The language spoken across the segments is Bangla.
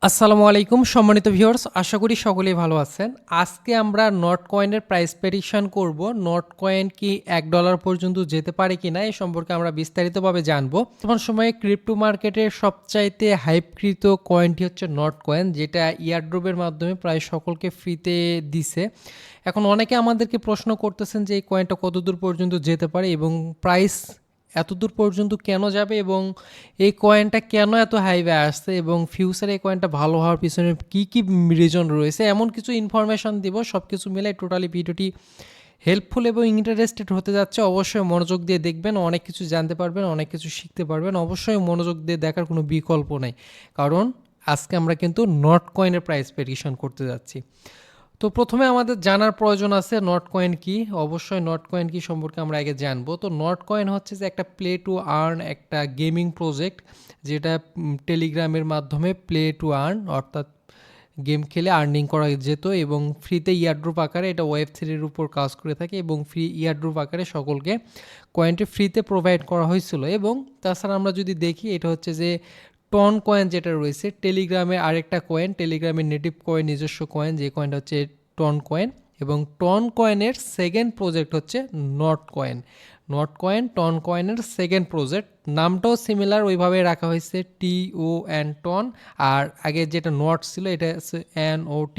আসসালামু আলাইকুম সম্মানিত ভিউয়ার্স, আশা করি সকলেই ভালো আছেন। আজকে আমরা নট কয়েনের প্রাইস প্রেডিকশন করব। নট কয়েন কি $1 পর্যন্ত যেতে পারে কিনা এই সম্পর্কে আমরা বিস্তারিতভাবে জানবো। বর্তমান সময়ে ক্রিপ্টো মার্কেটের সবচাইতে হাইপকৃত কয়েনটি হচ্ছে নট কয়েন, যেটা ইয়ারড্রপের মাধ্যমে প্রায় সকলকে ফ্রিতে দিছে। এখন অনেকে আমাদেরকে প্রশ্ন করতেছেন যে এই কয়েনটা কতদূর পর্যন্ত যেতে পারে এবং প্রাইস এতদূর পর্যন্ত কেন যাবে এবং এই কয়েনটা কেন এত হাইবে আসছে এবং ফিউচারে এই কয়েনটা ভালো হওয়ার পিছনে কী কী রিজন রয়েছে, এমন কিছু ইনফরমেশন দিব। সব কিছু মিলে টোটালি ভিডিওটি হেল্পফুল এবং ইন্টারেস্টেড হতে যাচ্ছে। অবশ্যই মনোযোগ দিয়ে দেখবেন, অনেক কিছু জানতে পারবেন, অনেক কিছু শিখতে পারবেন। অবশ্যই মনোযোগ দিয়ে দেখার কোনো বিকল্প নেই, কারণ আজকে আমরা কিন্তু নট কয়েনের প্রাইস প্রেডিকশন করতে যাচ্ছি। তো প্রথমে আমাদের জানার প্রয়োজন আছে নট কয়েন কি। অবশ্যই নট কয়েন কি সম্পর্কে আমরা আগে জানবো। তো নট কয়েন হচ্ছে যে একটা প্লে টু আর্ন একটা গেমিং প্রজেক্ট, যেটা টেলিগ্রামের মাধ্যমে প্লে টু আর্ন, অর্থাৎ গেম খেলে আর্নিং করা যেত এবং ফ্রিতে ইয়ারড্রপ আকারে এটা ওয়েব3-এর উপর কাজ করে থাকে এবং ফ্রি ইয়ারড্রপ আকারে সকলকে কয়েনটি ফ্রিতে প্রোভাইড করা হয়েছিল। এবং তাছাড়া আমরা যদি দেখি, এটা হচ্ছে যে টন কয়েন যেটা রয়েছে টেলিগ্রামের আরেকটা কয়েন, টেলিগ্রামের নেটিভ কয়েন, নিজস্ব কয়েন, যে কয়েনটা হচ্ছে টন কয়েন। এবং টন কয়েনের সেকেন্ড প্রজেক্ট হচ্ছে Not coin. Not coin Ton কয়েনের সেকেন্ড প্রজেক্ট, নামটাও সিমিলার, ওইভাবে রাখা হয়েছে TON টন। আর আগে যেটা নট ছিল এটা হচ্ছে NOT,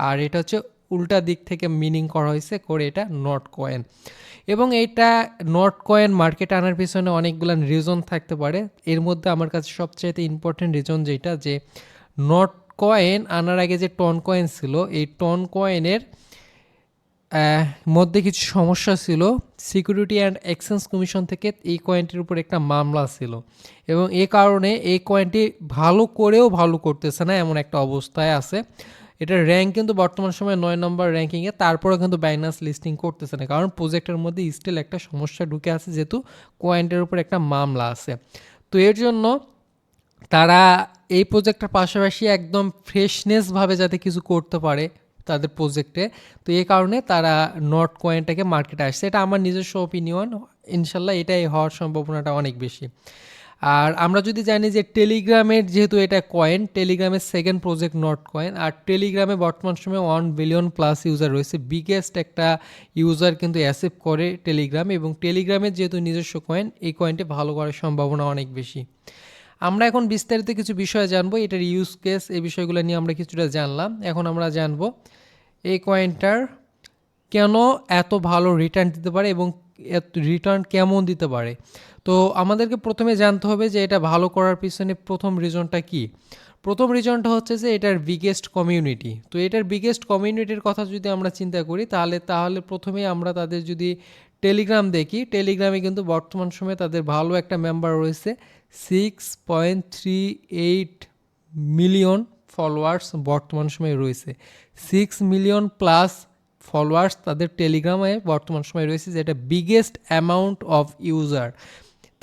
আর এটা হচ্ছে উল্টা দিক থেকে মিনিং করা হয়েছে করে এটা নট কয়েন। এবং এইটা নট কয়েন মার্কেটে আনার পিছনে অনেকগুলো রিজন থাকতে পারে। এর মধ্যে আমার কাছে সবচাইতে ইম্পর্টেন্ট রিজন যেটা, যে নট কয়েন আনার আগে যে টন কয়েন ছিল, এই টন কয়েনের মধ্যে কিছু সমস্যা ছিল। সিকিউরিটি অ্যান্ড এক্সচেঞ্জ কমিশন থেকে এই কয়েনটির উপর একটা মামলা ছিল এবং এ কারণে এই কয়েনটি ভালো করেও ভালো করতেছে না, এমন একটা অবস্থায় আছে। এটার র্যাঙ্ক কিন্তু বর্তমান সময়ে 9 নম্বর র্যাঙ্কিংয়ে, তারপরেও কিন্তু বাইনান্স লিস্টিং করতেছে না, কারণ প্রজেক্টের মধ্যে স্টিল একটা সমস্যা ঢুকে আছে, যেহেতু কয়েনটির উপর একটা মামলা আছে। তো এর জন্য তারা এই প্রজেক্টের পাশাপাশি একদম ফ্রেশনেসভাবে যাতে কিছু করতে পারে তাদের প্রজেক্টে, তো এই কারণে তারা নট কয়েনটাকে মার্কেটে আসছে। এটা আমার নিজস্ব অপিনিয়ন, ইনশাল্লাহ এটাই হওয়ার সম্ভাবনাটা অনেক বেশি। আর আমরা যদি জানি যে টেলিগ্রামের যেহেতু এটা কয়েন, টেলিগ্রামের সেকেন্ড প্রজেক্ট নট কয়েন, আর টেলিগ্রামে বর্তমান সময়ে 1 বিলিয়ন প্লাস ইউজার রয়েছে, বিগেস্ট একটা ইউজার কিন্তু অ্যাসেপ্ট করে টেলিগ্রাম। এবং টেলিগ্রামের যেহেতু নিজস্ব কয়েন, এই কয়েনটি ভালো করার সম্ভাবনা অনেক বেশি। আমরা এখন বিস্তারিত কিছু বিষয় জানবো, এটার ইউজ কেস, এই বিষয়গুলো নিয়ে আমরা কিছুটা জানলাম। এখন আমরা জানবো এই কয়েনটার কেন এত ভালো রিটার্ন দিতে পারে এবং রিটার্ন কেমন দিতে পারে। তো আমাদেরকে প্রথমে জানতে হবে যে এটা ভালো করার পিছনে প্রথম রিজনটা কি। প্রথম রিজনটা হচ্ছে যে এটার বিগেস্ট কমিউনিটি। তো এটার বিগেস্ট কমিউনিটির কথা যদি আমরা চিন্তা করি, তাহলে প্রথমেই আমরা তাদের যদি টেলিগ্রাম দেখি, টেলিগ্রামে কিন্তু বর্তমান সময়ে তাদের ভালো একটা মেম্বার রয়েছে, 6.38 মিলিয়ন ফলোয়ার্স বর্তমান সময়ে রয়েছে। 6 মিলিয়ন প্লাস ফলোয়ার্স তাদের টেলিগ্রামে বর্তমান সময়ে রয়েছে, যেটা বিগেস্ট অ্যামাউন্ট অফ ইউজার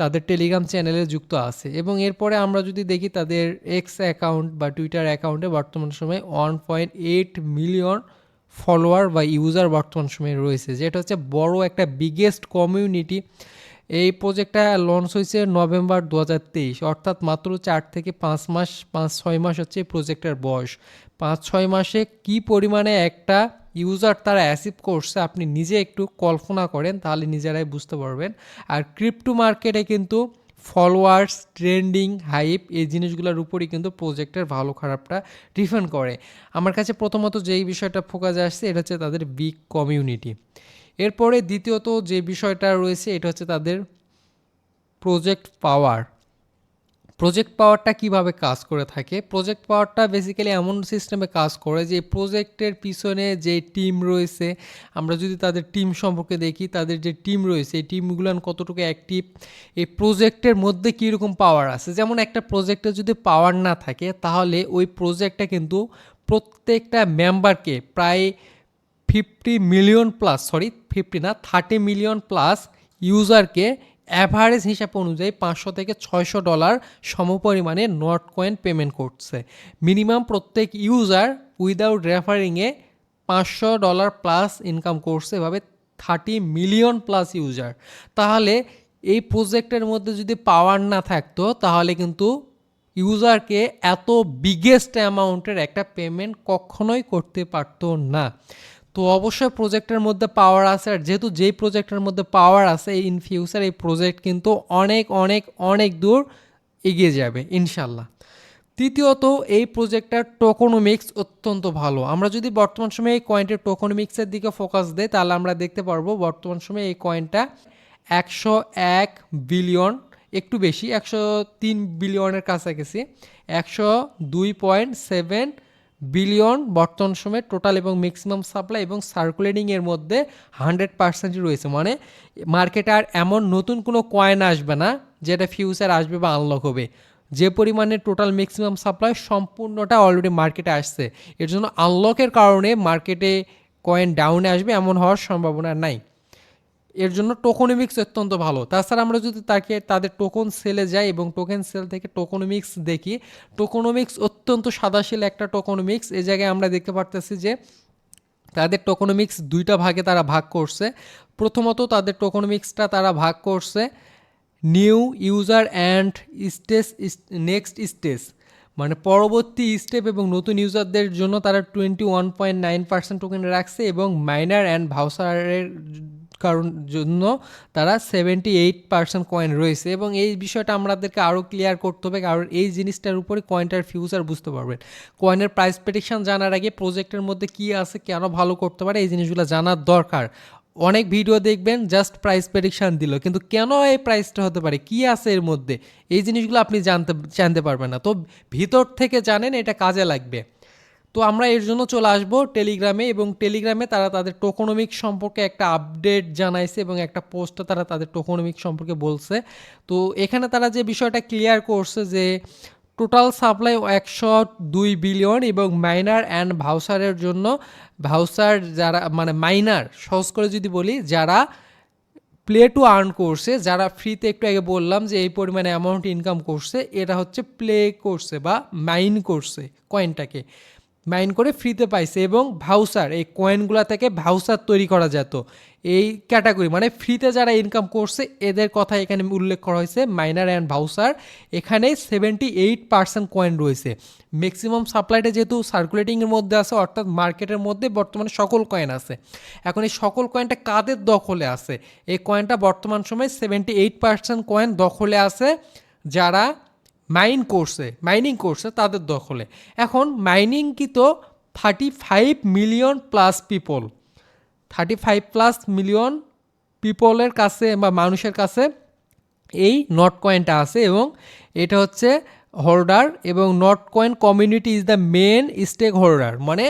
তাদের টেলিগ্রাম চ্যানেলে যুক্ত আছে। এবং এরপরে আমরা যদি দেখি তাদের এক্স অ্যাকাউন্ট বা টুইটার অ্যাকাউন্টে বর্তমান সময়ে 1.8 মিলিয়ন ফলোয়ার বা ইউজার বর্তমান সময়ে রয়েছে, যেটা হচ্ছে বড় একটা বিগেস্ট কমিউনিটি। এই প্রজেক্টটা লঞ্চ হয়েছে নভেম্বর 2023, অর্থাৎ মাত্র 4 থেকে 5 মাস, 5-6 মাস হচ্ছে এই প্রজেক্টের বয়স। 5-6 মাসে কি পরিমাণে একটা ইউজার তারা অ্যাচিভ করছে আপনি নিজে একটু কল্পনা করেন, তাহলে নিজেরাই বুঝতে পারবেন। আর ক্রিপ্টো মার্কেটে কিন্তু ফলোয়ার্স, ট্রেন্ডিং, হাইপ, এই জিনিসগুলোর উপরই কিন্তু প্রজেক্টের ভালো খারাপটা ডিপেন্ড করে। আমার কাছে প্রথমত যেই বিষয়টা ফোকাসে আসছে, এটা হচ্ছে তাদের বিগ কমিউনিটি। এরপরে দ্বিতীয়ত যে বিষয়টা রয়েছে, এটা হচ্ছে তাদের প্রজেক্ট পাওয়ার। প্রজেক্ট পাওয়ারটা কিভাবে কাজ করে থাকে? প্রজেক্ট পাওয়ারটা বেসিক্যালি এমন সিস্টেমে কাজ করে যে প্রজেক্টের পিছনে যে টিম রয়েছে, আমরা যদি তাদের টিম সম্পর্কে দেখি, তাদের যে টিম রয়েছে এই টিমগুলো কতটুকু অ্যাক্টিভ, এই প্রজেক্টের মধ্যে কীরকম পাওয়ার আছে। যেমন একটা প্রজেক্টে যদি পাওয়ার না থাকে, তাহলে ওই প্রজেক্টটা কিন্তু প্রত্যেকটা মেম্বারকে প্রায় 30 মিলিয়ন প্লাস ইউজারকে অ্যাভারেজ হিসাব অনুযায়ী $500 থেকে $600 সমপরিমাণে নট কয়েন পেমেন্ট করছে। মিনিমাম প্রত্যেক ইউজার উইদাউট রেফারিংয়ে $500 প্লাস ইনকাম করছে, এভাবে 30 মিলিয়ন প্লাস ইউজার। তাহলে এই প্রজেক্টের মধ্যে যদি পাওয়ার না থাকতো, তাহলে কিন্তু ইউজারকে এত বিগেস্ট অ্যামাউন্টের একটা পেমেন্ট কখনোই করতে পারতো না। তো অবশ্যই প্রজেক্টের মধ্যে পাওয়ার আছে, আর যেহেতু যেই প্রজেক্টের মধ্যে পাওয়ার আছে ইন ফিউচার এই প্রজেক্ট কিন্তু অনেক অনেক অনেক দূর এগিয়ে যাবে ইনশাল্লাহ। তৃতীয়ত, এই প্রজেক্টটার টোকোনমিক্স অত্যন্ত ভালো। আমরা যদি বর্তমান সময়ে এই কয়েনটির টোকোনমিক্সের দিকে ফোকাস দেই তাহলে আমরা দেখতে পারবো বর্তমান সময়ে এই কয়েনটা 101 বিলিয়ন, একটু বেশি 103 বিলিয়নের কাছাকাছি, 102.7 বিলিয়ন বর্তমান সময়ে টোটাল এবং ম্যাক্সিমাম সাপ্লাই এবং সার্কুলেটিংয়ের মধ্যে 100%ই রয়েছে। মানে মার্কেটে আর এমন নতুন কোনো কয়েন আসবে না যেটা ফিউচার আসবে বা আনলক হবে। যে পরিমাণে টোটাল ম্যাক্সিমাম সাপ্লাই সম্পূর্ণটা অলরেডি মার্কেটে আসছে, এর জন্য আনলকের কারণে মার্কেটে কয়েন ডাউনে আসবে এমন হওয়ার সম্ভাবনা নাই। এর জন্য টোকোনমিক্স অত্যন্ত ভালো। তাছাড়া আমরা যদি তাদের টোকন সেলে যাই এবং টোকেন সেল থেকে টোকোনমিক্স দেখি, টোকোনমিক্স অত্যন্ত সাদাশীল একটা টোকোনমিক্স। এই জায়গায় আমরা দেখতে পারতেছি যে তাদের টোকোনমিক্স দুইটা ভাগে তারা ভাগ করছে। প্রথমত তাদের টোকোনমিক্সটা তারা ভাগ করছে new user and stage, next stage, মানে পরবর্তী স্টেপ এবং নতুন ইউজারদের জন্য তারা 21.9% টোকেন রাখছে এবং মাইনার অ্যান্ড ভাউচারের কারণ জন্য তারা 78% কয়েন রয়েছে। এবং এই বিষয়টা আমাদেরকে আরও ক্লিয়ার করতে হবে, কারণ এই জিনিসটার উপরে কয়েনটার ফিউচার বুঝতে পারবেন। কয়েনের প্রাইস প্রেডিকশন জানার আগে প্রজেক্টের মধ্যে কী আছে, কেন ভালো করতে পারে, এই জিনিসগুলো জানার দরকার। অনেক ভিডিও দেখবেন জাস্ট প্রাইস প্রেডিকশান দিল, কিন্তু কেন এই প্রাইসটা হতে পারে, কী আছে এর মধ্যে, এই জিনিসগুলো আপনি জানতে পারবেন না। তো ভিতর থেকে জানেন, এটা কাজে লাগবে। তো আমরা এর জন্য চলে আসব টেলিগ্রামে, এবং টেলিগ্রামে তারা তাদের টোকোনমিক সম্পর্কে একটা আপডেট জানাইছে এবং একটা পোস্টে তারা তাদের টোকোনমিক সম্পর্কে বলছে। তো এখানে তারা যে বিষয়টা ক্লিয়ার করছে যে টোটাল সাপ্লাই 102 বিলিয়ন এবং মাইনার অ্যান্ড ভাউচারের জন্য, ভাউচার যারা মানে মাইনার সহজ করে যদি বলি, যারা প্লে টু আর্ন করছে, যারা ফ্রিতে একটু আগে বললাম যে এই পরিমাণে অ্যামাউন্ট ইনকাম করছে, এরা হচ্ছে প্লে করছে বা মাইন করছে, কয়েনটাকে মাইন করে ফ্রিতে পাইছে। এবং ভাউচার, এই কয়েনগুলো থেকে ভাউচার তৈরি করা যেত, এই ক্যাটাগরি মানে ফ্রিতে যারা ইনকাম করছে এদের কথা এখানে উল্লেখ করা হয়েছে, মাইনার অ্যান্ড ভাউচার। এখানে 78% কয়েন রয়েছে। ম্যাক্সিমাম সাপ্লাইটা যেহেতু সার্কুলেটিংয়ের মধ্যে আছে, অর্থাৎ মার্কেটের মধ্যে বর্তমানে সকল কয়েন আছে। এখন এই সকল কয়েনটা কাদের দখলে আছে? এই কয়েনটা বর্তমান সময়ে 78% কয়েন দখলে আছে যারা মাইনিং করছে তাদের দখলে। এখন মাইনিং কি তো 35 মিলিয়ন প্লাস পিপল, 35+ মিলিয়ন পিপলের কাছে বা মানুষের কাছে এই নট কয়েনটা আছে, এবং এটা হচ্ছে হোল্ডার, এবং Not coin community is the main stakeholder. মানে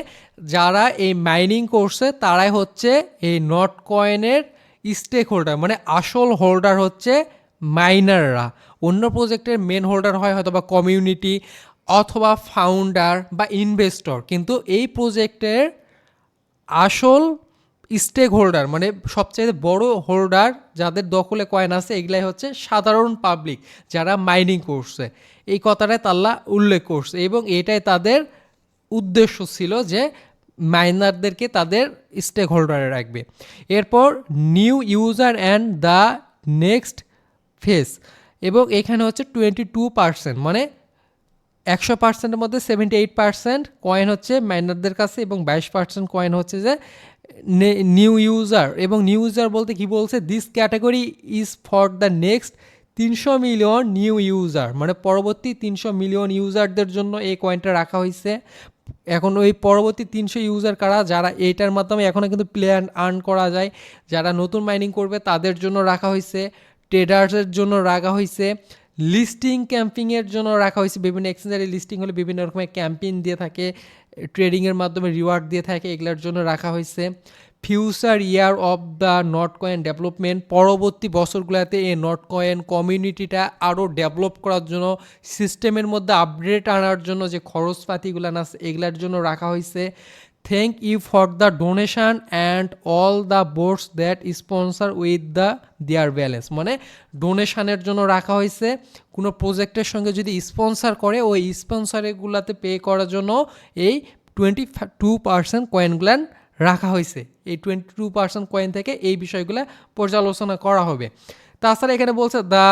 যারা এই মাইনিং করছে তারাই হচ্ছে এই নট কয়েনের স্টেক হোল্ডার, মানে আসল হোল্ডার হচ্ছে মাইনাররা। অন্য প্রজেক্টের মেন হোল্ডার হয় হয়তো বা কমিউনিটি অথবা ফাউন্ডার বা ইনভেস্টর, কিন্তু এই প্রজেক্টের আসল স্টেক হোল্ডার মানে সবচেয়ে বড় হোল্ডার যাদের দখলে কয়েন আছে, এগুলাই হচ্ছে সাধারণ পাবলিক যারা মাইনিং করছে। এই কথাটাই তাল্লা উল্লেখ করছে, এবং এটাই তাদের উদ্দেশ্য ছিল যে মাইনারদেরকে তাদের স্টেক হোল্ডারে রাখবে। এরপর new user and the next face, এবং এখানে হচ্ছে 22%, মানে 100%-এর মধ্যে 78% কয়েন হচ্ছে মাইনারদের কাছে এবং 22% কয়েন হচ্ছে যে নিউ ইউজার। এবং নিউ ইউজার বলতে কি বলছে, this category is for the next 300 million new user, মানে পরবর্তী 300 মিলিয়ন ইউজারদের জন্য এই কয়েনটা রাখা হয়েছে। এখন ওই পরবর্তী 300 ইউজার কারা, যারা এইটার মাধ্যমে এখনও কিন্তু প্লে আর্ন করা যায়, যারা নতুন মাইনিং করবে তাদের জন্য রাখা হয়েছে, ট্রেডার্সের জন্য রাখা হয়েছে, লিস্টিং ক্যাম্পিংয়ের জন্য রাখা হয়েছে। বিভিন্ন এক্সচেঞ্জারে লিস্টিং হলে বিভিন্ন রকমের ক্যাম্পেইন দিয়ে থাকে, ট্রেডিংয়ের মাধ্যমে রিওয়ার্ড দিয়ে থাকে, এগুলোর জন্য রাখা হয়েছে। Future year of the not coin development, পরবর্তী বছরগুলোতে এই নট কয়েন কমিউনিটিটা আরও ডেভেলপ করার জন্য, সিস্টেমের মধ্যে আপডেট আনার জন্য যে খরচপাতিগুলো আছে এগুলোর জন্য রাখা হয়েছে। Thank you for the donation and all the boards that sponsor with the their balance, মানে ডোনেশানের জন্য রাখা হয়েছে। কোনো প্রজেক্টের সঙ্গে যদি স্পন্সার করে ওই স্পন্সারগুলোতে পে করার জন্য এই 22% কয়েনগুলান রাখা হয়েছে। এই 22% কয়েন থেকে এই বিষয়গুলো পর্যালোচনা করা হবে। তাছাড়া এখানে বলছে দ্য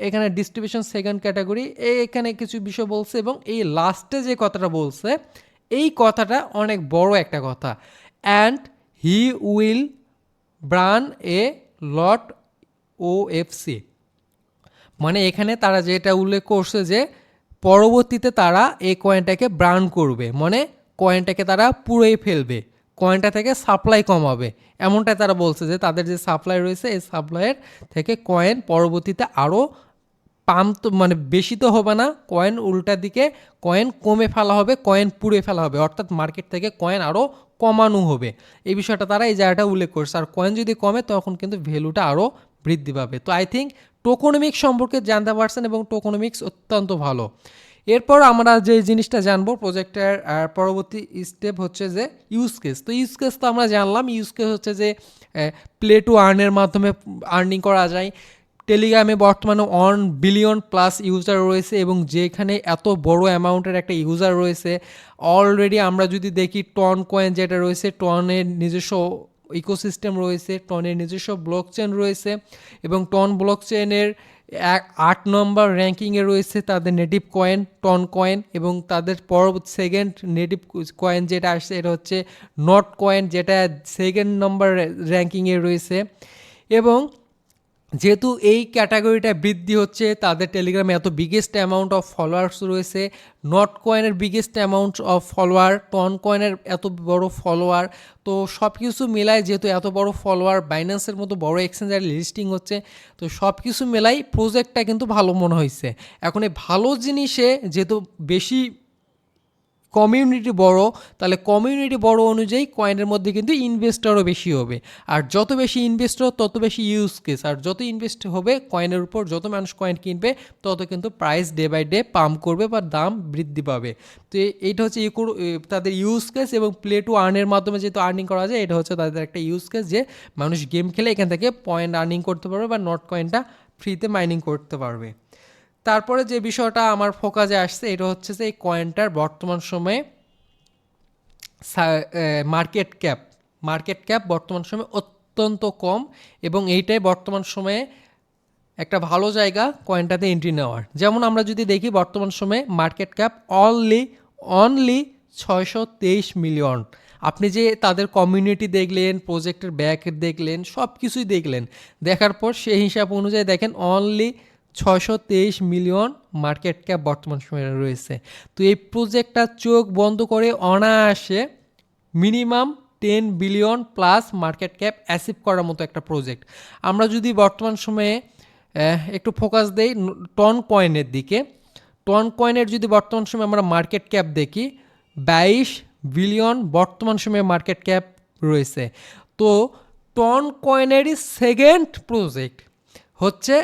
এখানে ডিস্ট্রিবিউশন সেকেন্ড ক্যাটাগরি, এখানে কিছু বিষয় বলছে এবং এই লাস্টে যে কথাটা বলছে এই কথাটা অনেক বড় একটা কথা। And he will bran A lot OFC, মানে এখানে তারা যেটা উল্লেখ করছে যে পরবর্তীতে তারা এই কয়েনটাকে ব্রান্ড করবে, মানে কয়েনটাকে তারা পুড়েই ফেলবে, কয়েনটা থেকে সাপ্লাই কমাবে, এমনটাই তারা বলছে যে তাদের যে সাপ্লাই রয়েছে এই সাপ্লাইয়ের থেকে কয়েন পরবর্তীতে আরও পাম্প তো মানে বেশি তো হবে না, কয়েন উল্টা দিকে কয়েন কমে ফেলা হবে, কয়েন পুড়ে ফেলা হবে, অর্থাৎ মার্কেট থেকে কয়েন আরও কমানো হবে। এই বিষয়টা তারা এই জায়গাটা উল্লেখ করছে। আর কয়েন যদি কমে তখন কিন্তু ভ্যালুটা আরও বৃদ্ধি পাবে। তো আই থিঙ্ক টোকোনমিক্স সম্পর্কে জানতে পারছেন এবং টোকোনমিক্স অত্যন্ত ভালো। এরপর আমরা যে জিনিসটা জানবো প্রজেক্টের পরবর্তী স্টেপ হচ্ছে যে ইউজ কেস। তো ইউজ কেস তো আমরা জানলাম, ইউজ কেস হচ্ছে যে প্লে টু আর্নের মাধ্যমে আর্নিং করা যায়। টেলিগ্রামে বর্তমানে 1 বিলিয়ন প্লাস ইউজার রয়েছে এবং যেখানে এত বড় অ্যামাউন্টের একটা ইউজার রয়েছে অলরেডি, আমরা যদি দেখি টন কয়েন যেটা রয়েছে, টনের নিজস্ব ইকোসিস্টেম রয়েছে, টনের নিজস্ব ব্লক চেন রয়েছে এবং টন ব্লক চেনের 8 নম্বর র্যাঙ্কিংয়ে রয়েছে তাদের নেটিভ কয়েন টন কয়েন, এবং তাদের পরবর্তী সেকেন্ড নেটিভ কয়েন যেটা আসছে এটা হচ্ছে নট কয়েন, যেটা সেকেন্ড নম্বর র্যাঙ্কিংয়ে রয়েছে। এবং যেহেতু এই ক্যাটাগরিটা বৃদ্ধি হচ্ছে, তাদের টেলিগ্রামে এত বিগেস্ট অ্যামাউন্ট অফ ফলোয়ার্স রয়েছে, নট কয়েনের biggest amount of follower, Ton কয়েনের এত বড় ফলোয়ার, তো সব কিছু মেলায় যেহেতু এত বড় ফলোয়ার, বাইন্যান্সের মতো বড় এক্সচেঞ্জারে লিস্টিং হচ্ছে, তো সব কিছু মেলাই প্রজেক্টটা কিন্তু ভালো মনে হয়েছে। এখন এই ভালো জিনিসে যেহেতু বেশি কমিউনিটি বড়, তাহলে কমিউনিটি বড় অনুযায়ী কয়েনের মধ্যে কিন্তু ইনভেস্টরও বেশি হবে, আর যত বেশি ইনভেস্টর তত বেশি ইউজ কেস, আর যত ইনভেস্ট হবে কয়েনের উপর, যত মানুষ কয়েন কিনবে তত কিন্তু price day by day pump করবে বা দাম বৃদ্ধি পাবে। তো এইটা হচ্ছে তাদের ইউজ কেস, এবং প্লে টু আর্নের মাধ্যমে যেহেতু আর্নিং করা যায় এটা হচ্ছে তাদের একটা ইউজ কেস, যে মানুষ গেম খেলে এখান থেকে পয়েন্ট আর্নিং করতে পারবে বা নট কয়েনটা ফ্রিতে মাইনিং করতে পারবে। তারপরে যে বিষয়টা আমার ফোকাসে আসছে এটা হচ্ছে যে এই কয়েনটার বর্তমান সময়ে মার্কেট ক্যাপ বর্তমান সময়ে অত্যন্ত কম, এবং এইটাই বর্তমান সময়ে একটা ভালো জায়গা কয়েনটাতে এন্ট্রি নেওয়ার। যেমন আমরা যদি দেখি বর্তমান সময়ে মার্কেট ক্যাপ অনলি 623 মিলিয়ন। আপনি যে তাদের কমিউনিটি দেখলেন, প্রজেক্টের ব্যাক দেখলেন, সব কিছুই দেখলেন, দেখার পর সেই হিসাব অনুযায়ী দেখেন অনলি 623 মিলিয়ন মার্কেট ক্যাপ বর্তমান সময়ে রয়েছে। তো এই প্রজেক্টটা চোখ বন্ধ করে অনায়াসে minimum 10 billion plus market cap achieve করার মতো একটা প্রজেক্ট। আমরা যদি বর্তমান সময়ে একটু ফোকাস দেই টন কয়েনের দিকে, টন কয়েনের যদি বর্তমান সময়ে আমরা মার্কেট ক্যাপ দেখি 22 বিলিয়ন বর্তমান সময়ে মার্কেট ক্যাপ রয়েছে। তো টন কয়েনেরই সেকেন্ড প্রজেক্ট হচ্ছে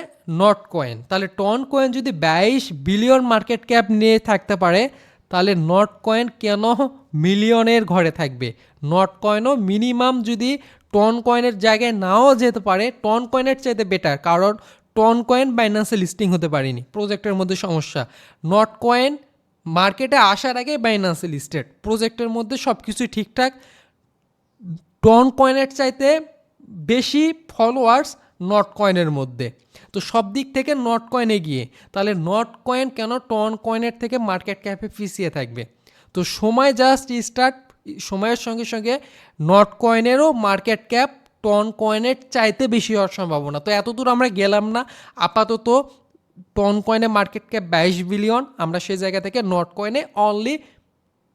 নট কয়েন। তাহলে টন কয়েন যদি 22 বিলিয়ন মার্কেট ক্যাপ নিয়ে থাকতে পারে, তাহলে নট কয়েন কেন মিলিয়নের ঘরে থাকবে? নট কয়েনও মিনিমাম যদি টন কয়েনের জায়গায় নাও যেতে পারে, টন কয়েনের চাইতে বেটার, কারণ টন কয়েন বাইন্যান্সে লিস্টিং হতে পারেনি, প্রজেক্টের মধ্যে সমস্যা। নট কয়েন মার্কেটে আসার আগে বাইন্যান্সে লিস্টেড, প্রজেক্টের মধ্যে সব কিছুই ঠিকঠাক, টন কয়েনের চাইতে বেশি ফলোয়ার্স নট কয়েনের মধ্যে, তো সব দিক থেকে নট কয়েন এগিয়ে। তাহলে নট কয়েন কেন টন কয়েনের থেকে মার্কেট ক্যাপে পিছিয়ে থাকবে? তো সময় জাস্ট স্টার্ট, সময়ের সঙ্গে সঙ্গে নট কয়েনেরও মার্কেট ক্যাপ টন কয়েনের চাইতে বেশি হওয়ার সম্ভাবনা। তো এতদূর আমরা গেলাম না, আপাতত টন কয়েনে মার্কেট ক্যাপ 22 বিলিয়ন, আমরা সেই জায়গা থেকে নট কয়েনে অনলি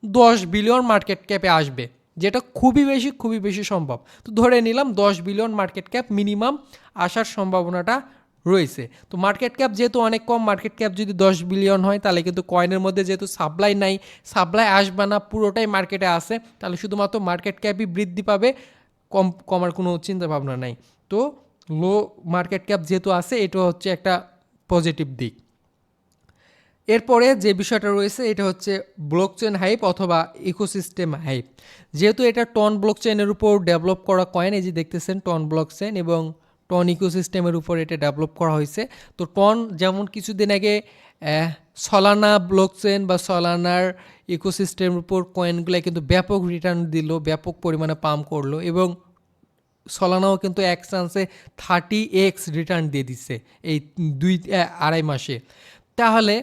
10 বিলিয়ন মার্কেট ক্যাপে আসবে, যেটা খুবই বেশি সম্ভব। তো ধরে নিলাম 10 বিলিয়ন মার্কেট ক্যাপ মিনিমাম আসার সম্ভাবনাটা রয়েছে। তো মার্কেট ক্যাপ যেহেতু অনেক কম, মার্কেট ক্যাপ যদি 10 বিলিয়ন হয় তাহলে কিন্তু কয়েনের মধ্যে যেহেতু সাপ্লাই নাই, সাপ্লাই আসবে না, পুরোটাই মার্কেটে আসে, তাহলে শুধুমাত্র মার্কেট ক্যাপই বৃদ্ধি পাবে, কমার কোনো চিন্তা ভাবনা নাই। তো লো মার্কেট ক্যাপ যেহেতু আছে, এটা হচ্ছে একটা পজিটিভ দিক। এরপরে যে বিষয়টা রয়েছে এটা হচ্ছে ব্লকচেন হাইপ অথবা ইকোসিস্টেম হাইপ। যেহেতু এটা টন ব্লকচেনের উপর ডেভেলপ করা কয়েন, এই যে দেখতেছেন টন ব্লকচেন এবং টন ইকোসিস্টেমের উপর এটা ডেভেলপ করা হয়েছে। তো টন যেমন কিছুদিন আগে সলানা ব্লকচেন বা সলানার ইকোসিস্টেমের উপর কয়েনগুলো কিন্তু ব্যাপক রিটার্ন দিল, ব্যাপক পরিমাণে পাম্প করলো, এবং সলানাও কিন্তু এক চান্সে 30x রিটার্ন দিয়ে দিচ্ছে এই 2-2.5 মাসে। তাহলে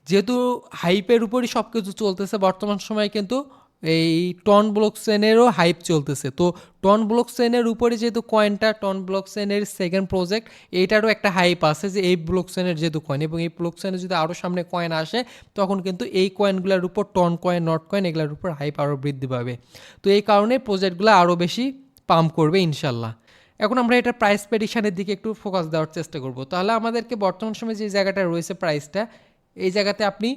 যেহেতু হাইপের উপরই সব কিছু চলতেছে বর্তমান সময়ে, কিন্তু এই টন ব্লকচেনেরও হাইপ চলতেছে। তো টন ব্লকচেনের উপরে যেহেতু কয়েনটা, টন ব্লকচেনের সেকেন্ড প্রজেক্ট, এইটারও একটা হাইপ আছে যে এই ব্লকচেনের যেহেতু কয়েন, এবং এই ব্লকচেনে যদি আরও সামনে কয়েন আসে তখন কিন্তু এই কয়েনগুলোর উপর, টন কয়েন, নট কয়েন, এগুলোর উপর হাইপ আরও বৃদ্ধি পাবে। তো এই কারণে প্রজেক্টগুলো আরও বেশি পাম্প করবে ইনশাল্লাহ। এখন আমরা এটা প্রাইস প্রেডিকশানের দিকে একটু ফোকাস দেওয়ার চেষ্টা করব। তাহলে আমাদেরকে বর্তমান সময়ে যে জায়গাটা রয়েছে প্রাইসটা, এই জায়গাতে আপনি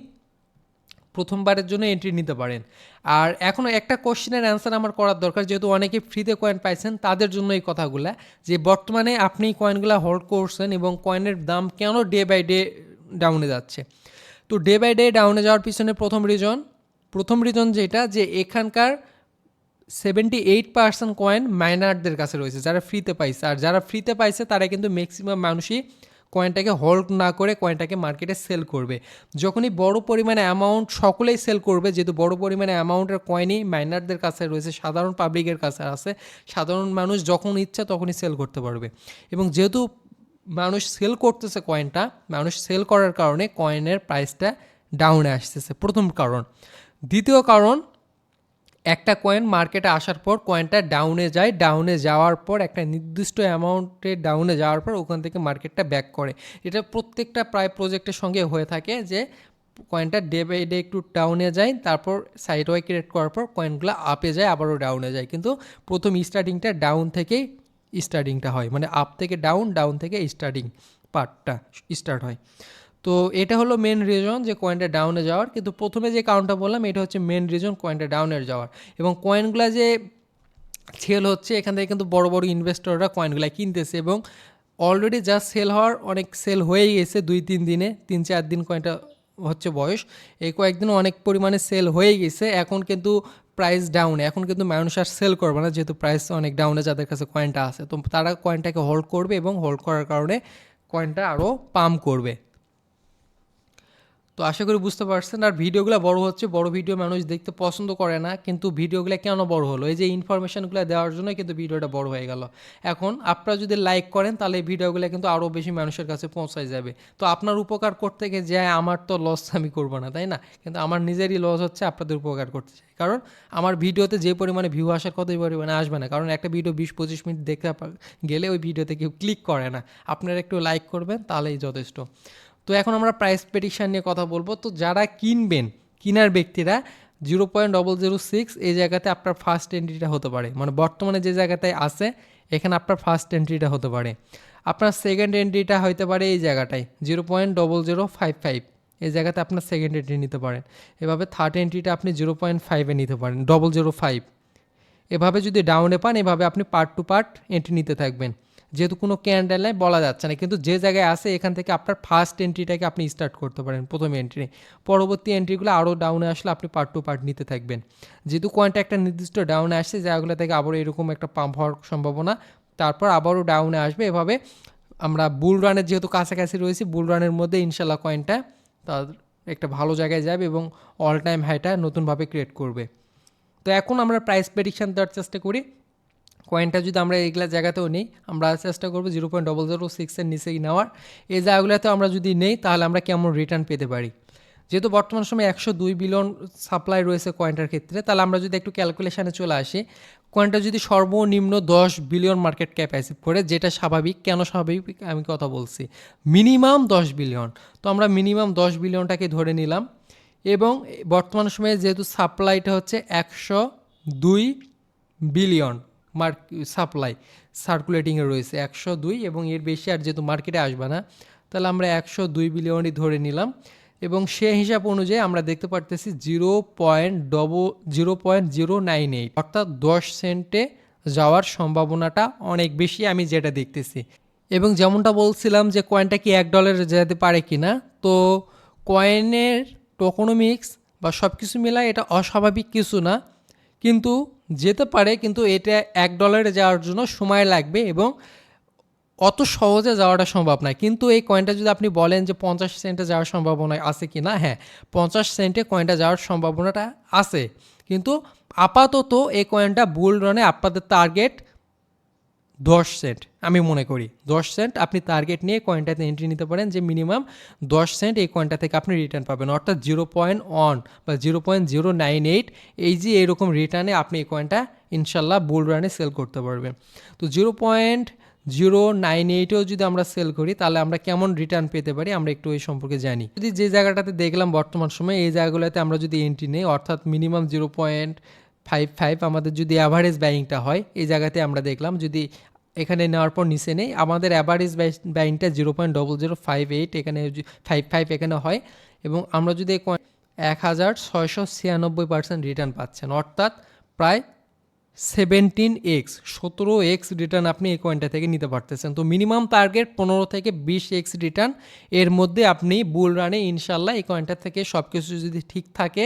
প্রথমবারের জন্য এন্ট্রি নিতে পারেন। আর এখনও একটা কোশ্চেনের অ্যান্সার আমার করার দরকার, যেহেতু অনেকে ফ্রিতে কয়েন পাইছেন তাদের জন্য এই কথাগুলা, যে বর্তমানে আপনি কয়েনগুলো হোল্ড করছেন এবং কয়েনের দাম কেন ডে বাই ডে ডাউনে যাচ্ছে। তো ডে বাই ডে ডাউনে যাওয়ার পিছনে প্রথম রিজন যেটা, যে এখানকার 78% কয়েন মাইনারদের কাছে রয়েছে যারা ফ্রিতে পাইছে। আর যারা ফ্রিতে পাইছে তারা কিন্তু ম্যাক্সিমাম মানুষই কয়েনটাকে হোল্ড না করে কয়েনটাকে মার্কেটে সেল করবে। যখনই বড় পরিমাণে অ্যামাউন্ট সকলেই সেল করবে, যেহেতু বড় পরিমাণে অ্যামাউন্টের কয়েনই মাইনারদের কাছে রয়েছে, সাধারণ পাবলিকের কাছে আছে, সাধারণ মানুষ যখন ইচ্ছা তখনই সেল করতে পারবে। এবং যেহেতু মানুষ সেল করতেছে কয়েনটা, মানুষ সেল করার কারণে কয়েনের প্রাইসটা ডাউনে আসতেছে, প্রথম কারণ। দ্বিতীয় কারণ, একটা কয়েন মার্কেটে আসার পর কয়েনটা ডাউনে যায়, ডাউনে যাওয়ার পর একটা নির্দিষ্ট অ্যামাউন্টে ডাউনে যাওয়ার পর ওখান থেকে মার্কেটটা ব্যাক করে। এটা প্রত্যেকটা প্রায় প্রজেক্টের সঙ্গে হয়ে থাকে যে কয়েনটা ডে বাই ডে একটু ডাউনে যায়, তারপর সাইড ওয়াই ক্রিয়েট করার পর কয়েনগুলো আপে যায়, আবারও ডাউনে যায়। কিন্তু প্রথম স্টার্টিংটা ডাউন থেকেই স্টার্টিংটা হয়, মানে আপ থেকে ডাউন, ডাউন থেকে স্টার্টিং পার্টটা স্টার্ট হয়। তো এটা হলো মেন রিজন যে কয়েনটা ডাউনে যাওয়ার। কিন্তু প্রথমে যে কারণটা বললাম এটা হচ্ছে মেন রিজন কয়েনটা ডাউনের যাওয়ার। এবং কয়েনগুলো যে সেল হচ্ছে, এখান থেকে কিন্তু বড় বড় ইনভেস্টররা কয়েনগুলো কিনতেছে, এবং অলরেডি যা সেল হওয়ার অনেক সেল হয়েই গেছে, 2-3 দিনে, 3-4 দিন কয়েনটা হচ্ছে বয়স, এই কয়েকদিন অনেক পরিমাণে সেল হয়ে গেছে। এখন কিন্তু প্রাইস ডাউনে, এখন কিন্তু মানুষ আর সেল করবে না, যেহেতু প্রাইস অনেক ডাউনে যাদের কাছে কয়েনটা আছে। তো তারা কয়েনটাকে হোল্ড করবে এবং হোল্ড করার কারণে কয়েনটা আরও পাম্প করবে। তো আশা করি বুঝতে পারছেন। আর ভিডিওগুলো বড় হচ্ছে, বড় ভিডিও মানুষ দেখতে পছন্দ করে না, কিন্তু ভিডিওগুলো কেন বড় হলো, এই যে ইনফরমেশনগুলো দেওয়ার জন্য কিন্তু ভিডিওটা বড় হয়ে গেল। এখন আপনারা যদি লাইক করেন তাহলে এই ভিডিওগুলো কিন্তু আরও বেশি মানুষের কাছে পৌঁছায় যাবে। তো আপনার উপকার করতে গিয়ে যায় আমার তো লস আমি করবো না, তাই না? কিন্তু আমার নিজেরই লস হচ্ছে আপনাদের উপকার করতে চাই, কারণ আমার ভিডিওতে যে পরিমাণে ভিউ আসার কথা ওই পরিমাণে আসবে না, কারণ একটা ভিডিও 20-25 মিনিট দেখতে গেলে ওই ভিডিওতে কেউ ক্লিক করে না। আপনারা একটু লাইক করবেন তাহলেই যথেষ্ট। তো এখন আমরা প্রাইস প্রেডিকশান নিয়ে কথা বলবো। তো যারা কিনবেন, কিনার ব্যক্তিরা 0.006 এই জায়গাতে আপনার ফার্স্ট এন্ট্রিটা হতে পারে, মানে বর্তমানে যে জায়গাটায় আছে এখানে আপনার ফার্স্ট এন্ট্রিটা হতে পারে। আপনার সেকেন্ড এন্ট্রিটা হতে পারে এই জায়গাটায় 0.0055, এই জায়গাতে আপনার সেকেন্ড এন্ট্রি নিতে পারেন। এভাবে থার্ড এন্ট্রিটা আপনি 0.5-এ নিতে পারেন, 005। এভাবে যদি ডাউনে পান, এভাবে আপনি পার্ট টু পার্ট এন্ট্রি নিতে থাকবেন। যেহেতু কোনো ক্যান্ডেল বলা যাচ্ছে না, কিন্তু যে জায়গায় আছে এখান থেকে আপনার ফার্স্ট এন্ট্রিটাকে আপনি স্টার্ট করতে পারেন, প্রথম এন্ট্রি। পরবর্তী এন্ট্রিগুলো আরও ডাউনে আসলে আপনি পার্ট টু পার্ট নিতে থাকবেন। যেহেতু কয়েনটা একটা নির্দিষ্ট ডাউনে আসছে, জায়গাগুলো থেকে আবারও এরকম একটা পাম্প হওয়ার সম্ভাবনা, তারপর আবারও ডাউনে আসবে। এভাবে আমরা বুল রানের যেহেতু কাছাকাছি রয়েছি, বুল রানের মধ্যে ইনশাল্লাহ কয়েনটা তার একটা ভালো জায়গায় যাবে এবং অল টাইম হাইটা নতুনভাবে ক্রিয়েট করবে। তো এখন আমরা প্রাইস প্রেডিকশান দেওয়ার চেষ্টা করি। কয়েনটা যদি আমরা এইগুলা জায়গাতেও নেই, আমরা চেষ্টা করবো 0.006-এর নিচেই নেওয়ার। এই জায়গাগুলোতেও আমরা যদি নেই তাহলে আমরা কেমন রিটার্ন পেতে পারি। যেহেতু বর্তমান সময়ে 102 বিলিয়ন সাপ্লাই রয়েছে কয়েনটার ক্ষেত্রে, তাহলে আমরা যদি একটু ক্যালকুলেশানে চলে আসি, কয়েনটা যদি সর্বনিম্ন 10 বিলিয়ন মার্কেট ক্যাপ অ্যাচিভ করে, যেটা স্বাভাবিক, কেন স্বাভাবিক আমি কথা বলছি, মিনিমাম 10 বিলিয়ন। তো আমরা মিনিমাম 10 বিলিয়নটাকে ধরে নিলাম, এবং বর্তমান সময়ে যেহেতু সাপ্লাইটা হচ্ছে 102 বিলিয়ন সাপ্লাই সার্কুলেটিংয়ে রয়েছে 102, এবং এর বেশি আর যেহেতু মার্কেটে আসবে না, তাহলে আমরা 102 বিলিয়নই ধরে নিলাম। এবং সে হিসাব অনুযায়ী আমরা দেখতে পারতেছি 0.098, অর্থাৎ 10 সেন্টে যাওয়ার সম্ভাবনাটা অনেক বেশি আমি যেটা দেখতেছি। এবং যেমনটা বলছিলাম যে কয়েনটা কি $1 যেতে পারে কি না, তো কয়েনের টোকোনমিক্স বা সব কিছু মিলায় এটা অস্বাভাবিক কিছু না, কিন্তু যেতে পারে। কিন্তু এটা $1 যাওয়ার জন্য সময় লাগবে এবং অত সহজে যাওয়াটা সম্ভব নয়। কিন্তু এই কয়েনটা যদি আপনি বলেন যে 50 সেন্টে যাওয়ার সম্ভাবনা আছে কি না, হ্যাঁ, 50 সেন্টে কয়েনটা যাওয়ার সম্ভাবনাটা আছে। কিন্তু আপাতত এই কয়েনটা বুল রানে আপনাদের টার্গেট 10 সেন্ট, আমি মনে করি 10 সেন্ট আপনি টার্গেট নিয়ে কয়েনটাতে এন্ট্রি নিতে পারেন, যে মিনিমাম 10 সেন্ট এই কয়েনটা থেকে আপনি রিটার্ন পাবেন, অর্থাৎ 0.1 বা 0.098 এই যে এরকম রিটার্নে আপনি এই কয়েনটা ইনশাল্লাহ বুল রানে সেল করতে পারবেন। তো 0.098এও যদি আমরা সেল করি তাহলে আমরা কেমন রিটার্ন পেতে পারি আমরা একটু এই সম্পর্কে জানি। যদি যে জায়গাটাতে দেখলাম বর্তমান সময়ে এই জায়গাগুলোতে আমরা যদি এন্ট্রি নেই, অর্থাৎ মিনিমাম 0.55 আমাদের যদি অ্যাভারেজ বাইংটা হয়, এই জায়গাতে আমরা দেখলাম যদি এখানে নেওয়ার পর নিচে নেই, আমাদের অ্যাভারেজ বাইংটা 0.0058 এখানে 55 এখানে হয়, এবং আমরা যদি 1696% রিটার্ন পাচ্ছেন, অর্থাৎ প্রায় 17x রিটার্ন আপনি এই কয়েনটা থেকে নিতে পারতেছেন। তো মিনিমাম টার্গেট 15 থেকে 20x রিটার্ন, এর মধ্যে আপনি বুল রানে ইনশাল্লাহ এই কয়েনটা থেকে সব কিছু যদি ঠিক থাকে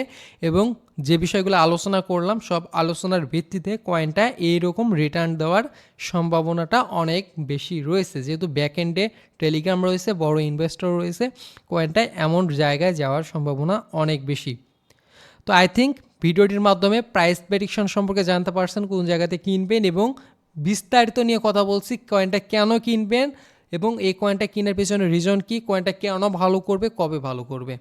এবং যে বিষয়গুলো আলোচনা করলাম সব আলোচনার ভিত্তিতে কয়েনটা এইরকম রিটার্ন দেওয়ার সম্ভাবনাটা অনেক বেশি রয়েছে, যেহেতু ব্যাকএন্ডে টেলিগ্রাম রয়েছে, বড় ইনভেস্টর রয়েছে, কয়েনটা এমন জায়গায় যাওয়ার সম্ভাবনা অনেক বেশি। তো আই থিঙ্ক ভিডিওটির মাধ্যমে প্রাইস প্রেডিকশন সম্পর্কে জানতে পারছেন, কোন জায়গাতে কিনবেন, এবং বিস্তারিত নিয়ে কথা বলছি কয়েনটা কেন কিনবেন এবং এই কয়েনটা কেনার পেছনে রিজন কি, কয়েনটা কেন ভালো করবে, কবে ভালো করবে।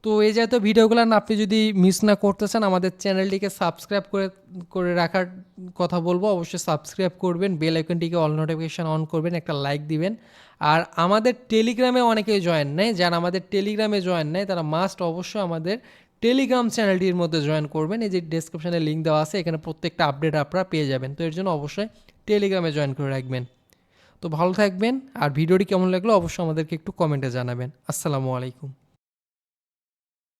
তো এই জাতীয় ভিডিওগুলো না আপনি যদি মিস না করতে চান আমাদের চ্যানেলটিকে সাবস্ক্রাইব করে রাখার কথা বলবো, অবশ্যই সাবস্ক্রাইব করবেন, বেল আইকনটিকে অল নোটিফিকেশান অন করবেন, একটা লাইক দিবেন। আর আমাদের টেলিগ্রামে অনেকেই জয়েন নেয়, যারা আমাদের টেলিগ্রামে জয়েন নেয় তারা মাস্ট অবশ্যই আমাদের টেলিগ্রাম চ্যানেলটির মধ্যে জয়েন করবেন। এই যে ডেসক্রিপশানে লিঙ্ক দেওয়া আছে, এখানে প্রত্যেকটা আপডেট আপনারা পেয়ে যাবেন। তো এর জন্য অবশ্যই টেলিগ্রামে জয়েন করে রাখবেন। তো ভালো থাকবেন, আর ভিডিওটি কেমন লাগলো অবশ্যই আমাদেরকে একটু কমেন্টে জানাবেন। আসসালামু আলাইকুম।